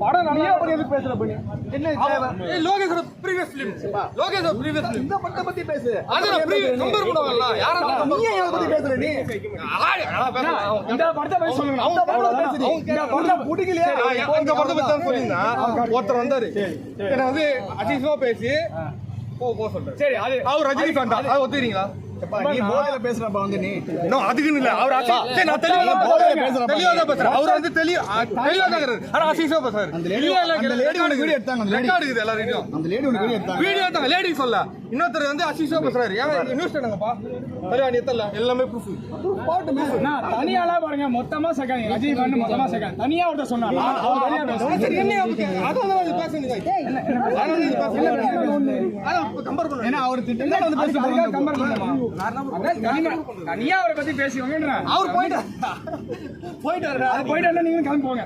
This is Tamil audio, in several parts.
படம் நல்லா எதுக்கு பேசுற பண்ணி என்ன தேவை லோகேஷோட ப்ரீவியஸ் ஃபிலிம் லோகேஷோட ப்ரீவியஸ் ஃபிலிம் இந்த படத்தை பத்தி பேசு அது நம்பர் போடுவாங்கல யார நீ ஏன் பத்தி பேசுற நீ இந்த படத்தை பத்தி சொல்லுங்க அந்த படத்தை பேசுறீ இந்த படத்தை புடிக்கலையா இந்த படத்தை பத்தி தான் சொல்றீங்க ஒருத்தர் வந்தாரு என்ன வந்து அசிங்கமா பேசி போ சொல்றேன் சரி அது அவர் ரஜினி ஃபேன் தான் அது ஒத்துறீங்களா நீ போதையில பேசுறப்ப வந்து நீ நோ அதுக்கு இல்ல அவர் சரி நான் தெளிவா பேசுறேன் அவர் வந்து தெளிவா பேசுறாரு ஆனா அசிங்கமா பேசுறாரு அந்த லேடி ஒரு வீடியோ எடுத்தாங்க அந்த லேடி எடுக்குது எல்லாரும் அந்த லேடி ஒரு வீடியோ எடுத்தாங்க லேடி சொல்ல இன்னொருத்தர் வந்து அசிங்கமா பேசுறாரு ஏன் நியூஸ் என்னங்கப்பா சரியா நீ எத்தல எல்லாமே ப்ரூஃப் பாட்டு மிஸ் நான் தனியால பாருங்க மொத்தமா செகண்ட் அஜய் வந்து மொத்தமா செகண்ட் தனியா ஒருத்தர் சொன்னாரு அவர் தனியா பேசுறாரு சரி என்ன அது வந்து பேசுங்க அது கம்பேர் பண்ணு ஏன்னா அவர் திட்டல வந்து பேசுறாரு கம்பேர் பண்ணுமா தனியா அவரை பத்தி பேசுவாங்க அவர் போயிட்டாரு நீங்க கிளம்பி போங்க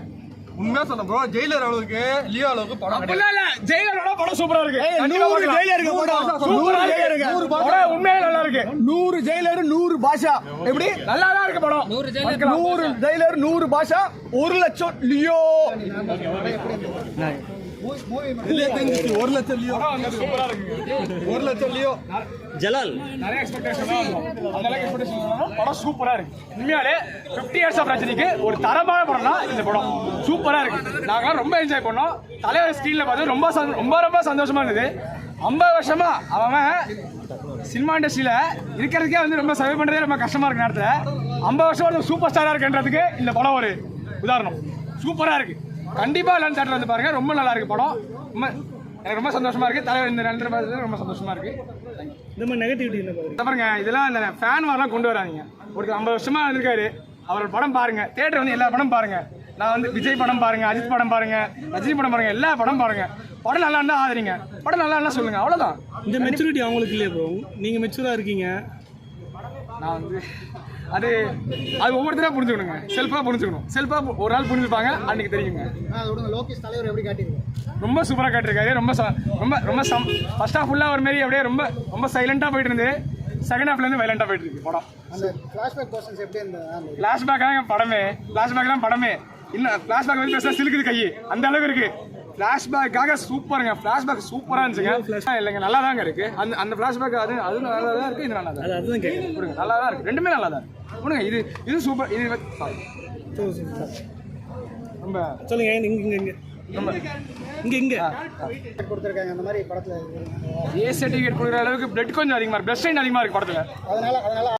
உண்மையா சொல்ல ப்ரோ ஜெயிலர் அளவுக்கு லியோ அளவுக்கு படம் இல்ல ஜெயிலரோட படம் சூப்பரா இருக்கு 100 ஜெயிலருக்கு படம் சூப்பரா இருக்கு 100 படம் உண்மையா நல்லா இருக்கு 100 ஜெயிலர் 100 பாஷா எப்படி நல்லா தான் இருக்கு படம் 100 ஜெயிலர் 100 பாஷா 1 லட்சம் லியோ 1 லட்சம் லியோ சூப்பரா இருக்கு 1 லட்சம் லியோ ஜலால் நிறைய எக்ஸ்பெக்டேஷன் அதனால எக்ஸ்பெக்டேஷன் படம் சூப்பரா இருக்கு உண்மையாலே 50 இயர்ஸ் ஆஃப் ரஜினிக்கு ஒரு தரமான படம்னா இந்த படம் சூப்பரா இருக்கு நாங்க ரொம்ப என்ஜாய் பண்ணோம் தலைவர் ஸ்கிரீன்ல பார்த்து ரொம்ப சந்தோஷமா இருந்தது 50 வருஷமா அவன் சினிமா இண்டஸ்ட்ரியில இருக்கிறதுக்கே வந்து ரொம்ப சர்வை பண்றதே ரொம்ப கஷ்டமா இருக்கு நேரத்துல 50 வருஷம் ஒரு சூப்பர் ஸ்டாரா இருக்குன்றதுக்கு இந்த படம் ஒரு உதாரணம் சூப்பரா இருக்கு கண்டிப்பா எல்லாரும் தேட்டர்ல வந்து பாருங்க ரொம்ப நல்லா இருக்கு படம் எனக்கு ரொம்ப சந்தோஷமா இருக்கு தலைவர் இந்த ரெண்டு பார்த்து ரொம்ப சந்தோஷமா இருக்கு இந்த மாதிரி நெகட்டிவிட்டி என்ன பாருங்க இதெல்லாம் இந்த ஃபேன் வாரெல்லாம் கொண்டு வராதீங்க ஒருத்தர் 50 வருஷமா இருக்காரு அவரோட படம் பாருங்க தியேட்டர் வந்து எல்லா படம் பாருங்க நான் வந்து விஜய் படம் பாருங்க அஜித் படம் பாருங்க ரஜினி படம் பாருங்க எல்லா படம் பாருங்க படம் நல்லா இருந்தா ஆதரிங்க படம் நல்லா இருந்தா சொல்லுங்க அவ்வளவுதான் இந்த மெச்சூரிட்டி அவங்களுக்கு இல்லையா ப்ரோ நீங்க மெச்சூரா இருக்கீங்க நான் வந்து அது ஒவ்வொருத்தரா புரிஞ்சுக்கணுங்க செல்ஃபா புரிஞ்சுக்கணும் செல்ஃபா ஒரு நாள் புரிஞ்சுப்பாங்க அன்னைக்கு தெரியுங்க லோகேஷ் தலைவர் எப்படி காட்டியிருக்காரு ரொம்ப சூப்பராக காட்டியிருக்காரு ரொம்ப ஃபர்ஸ்ட் ஹாஃப் ஃபுல்லாக ஒரு மாரி அப்படியே ரொம்ப சைலண்டாக போயிட்டு இருந்து செகண்ட் ஹாஃப்லேருந்து வைலண்டாக போயிட்டு இருக்கு படம் அந்த ஃப்ளாஷ்பேக் போர்ஷன்ஸ் எப்படி இருந்தது ஃப்ளாஷ்பேக் தான் படமே இன்னும் ஃப்ளாஷ்பேக் வந்து பேச சிலுக்குது கை அந்த அளவுக்கு இருக்கு ஃப்ளாஷ்பேக்காக சூப்பருங்க ஃப்ளாஷ்பேக் சூப்பராக இருந்துச்சுங்க இல்லைங்க நல்லா தாங்க இருக்கு அந்த ஃப்ளாஷ்பேக் அது நல்லா தான் இருக்கு இது நல்லா தான் அதுதான் கேட்குறேன் நல்லா தான் இருக்கு ரெண்டுமே நல்லா தான் இருக்கு விடுங்க இது சூப்பர் இது ரொம்ப சொல்லுங்க இங்க கொடுத்துருக்காங்க அந்த மாதிரி படத்துல ஏ சர்டிஃபிகேட் கொடுக்குற அளவுக்கு பிளட் கொஞ்சம் அதிகமாக இருக்கு பிளட் ஸ்ட்ரெயின் அதிகமாக இருக்கு படத்தில் அதனால